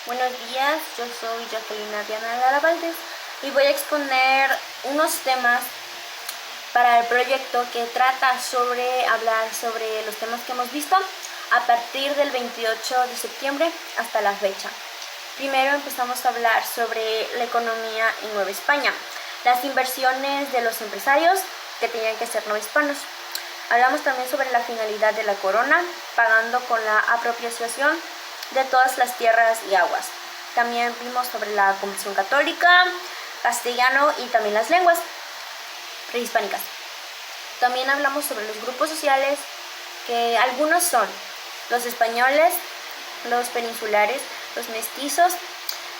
Buenos días, yo soy Jacqueline Adriana Lara Valdés y voy a exponer unos temas para el proyecto que trata sobre hablar sobre los temas que hemos visto a partir del 28 de septiembre hasta la fecha. Primero empezamos a hablar sobre la economía en Nueva España, las inversiones de los empresarios que tenían que ser no hispanos. Hablamos también sobre la finalidad de la corona, pagando con la apropiación de todas las tierras y aguas. También vimos sobre la Convención Católica, castellano y también las lenguas prehispánicas. También hablamos sobre los grupos sociales, que algunos son los españoles, los peninsulares, los mestizos,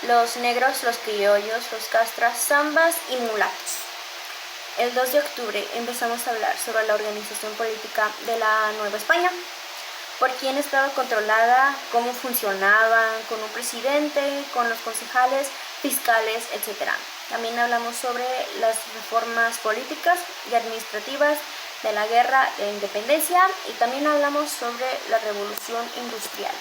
los negros, los criollos, los castras, zambas y mulatos. El 2 de octubre empezamos a hablar sobre la organización política de la Nueva España, por quién estaba controlada, cómo funcionaba, con un presidente, con los concejales, fiscales, etc. También hablamos sobre las reformas políticas y administrativas de la guerra de independencia y también hablamos sobre la revolución industrial.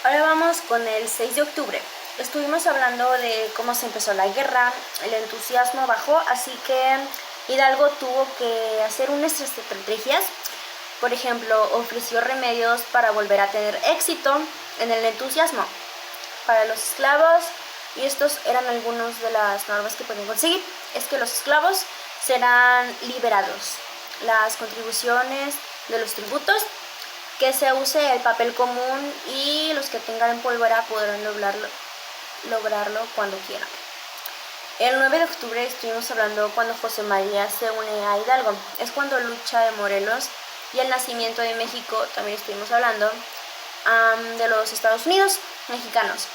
Ahora vamos con el 6 de octubre. Estuvimos hablando de cómo se empezó la guerra, el entusiasmo bajó, así que Hidalgo tuvo que hacer unas estrategias. Por ejemplo, ofreció remedios para volver a tener éxito en el entusiasmo para los esclavos, y estos eran algunas de las normas que podían conseguir. Es que los esclavos serán liberados, las contribuciones de los tributos, que se use el papel común y los que tengan pólvora podrán lograrlo cuando quieran. El 9 de octubre estuvimos hablando cuando José María se une a Hidalgo. Es cuando lucha de Morelos y el nacimiento de México. También estuvimos hablando de los Estados Unidos mexicanos.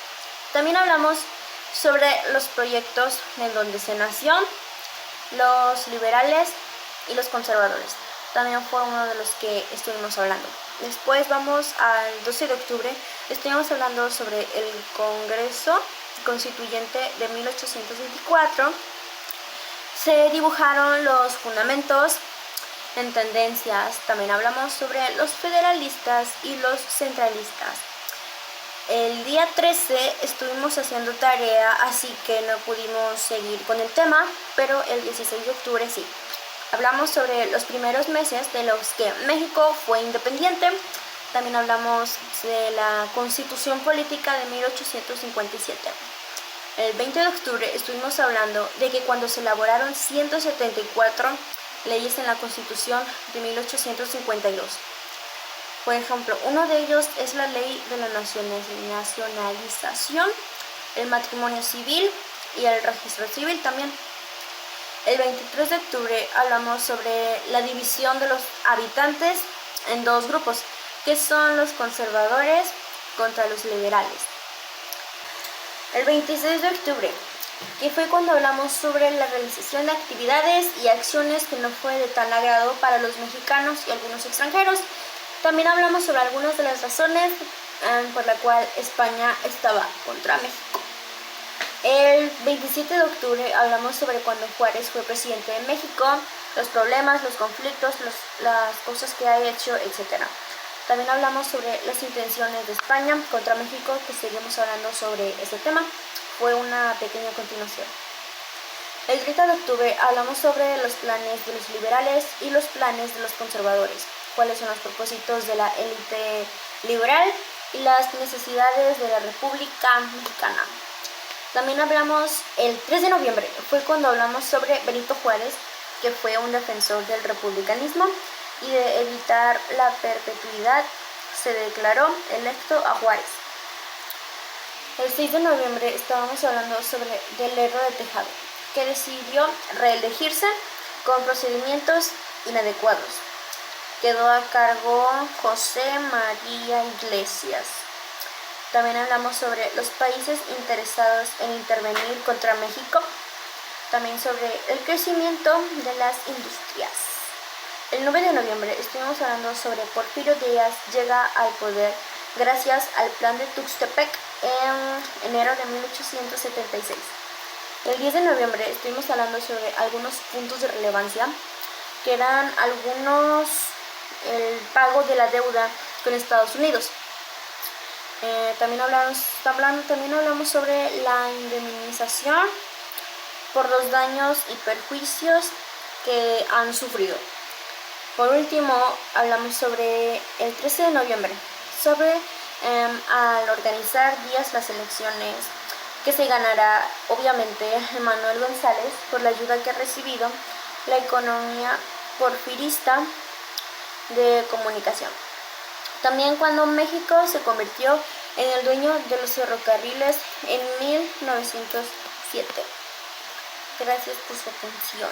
También hablamos sobre los proyectos en donde se nació, los liberales y los conservadores. También fue uno de los que estuvimos hablando. Después vamos al 12 de octubre. Estuvimos hablando sobre el Congreso Constituyente de 1824. Se dibujaron los fundamentos en tendencias. También hablamos sobre los federalistas y los centralistas. El día 13 estuvimos haciendo tarea, así que no pudimos seguir con el tema, pero el 16 de octubre sí. Hablamos sobre los primeros meses de los que México fue independiente. También hablamos de la Constitución Política de 1857. El 20 de octubre estuvimos hablando de que cuando se elaboraron 174 leyes en la Constitución de 1852. Por ejemplo, uno de ellos es la ley de la nacionalización, el matrimonio civil y el registro civil también. El 23 de octubre hablamos sobre la división de los habitantes en dos grupos, que son los conservadores contra los liberales. El 26 de octubre, que fue cuando hablamos sobre la realización de actividades y acciones que no fue de tan agrado para los mexicanos y algunos extranjeros. También hablamos sobre algunas de las razones por la cual España estaba contra México. El 27 de octubre hablamos sobre cuando Juárez fue presidente de México, los problemas, los conflictos, las cosas que ha hecho, etc. También hablamos sobre las intenciones de España contra México, que seguimos hablando sobre este tema. Fue una pequeña continuación. El 30 de octubre hablamos sobre los planes de los liberales y los planes de los conservadores, cuáles son los propósitos de la élite liberal y las necesidades de la República Mexicana. También hablamos el 3 de noviembre, fue cuando hablamos sobre Benito Juárez, que fue un defensor del republicanismo y de evitar la perpetuidad. Se declaró electo a Juárez. El 6 de noviembre estábamos hablando sobre del Lerdo de Tejada, que decidió reelegirse con procedimientos inadecuados. Quedó a cargo José María Iglesias. También hablamos sobre los países interesados en intervenir contra México. También sobre el crecimiento de las industrias. El 9 de noviembre estuvimos hablando sobre Porfirio Díaz llega al poder gracias al plan de Tuxtepec en enero de 1876. El 10 de noviembre estuvimos hablando sobre algunos puntos de relevancia, que eran el pago de la deuda con Estados Unidos. También hablamos sobre la indemnización por los daños y perjuicios que han sufrido. Por último, hablamos sobre el 13 de noviembre, sobre al organizar días las elecciones, que se ganará obviamente Manuel González por la ayuda que ha recibido la economía porfirista de comunicación. También cuando México se convirtió en el dueño de los ferrocarriles en 1907. Gracias por su atención.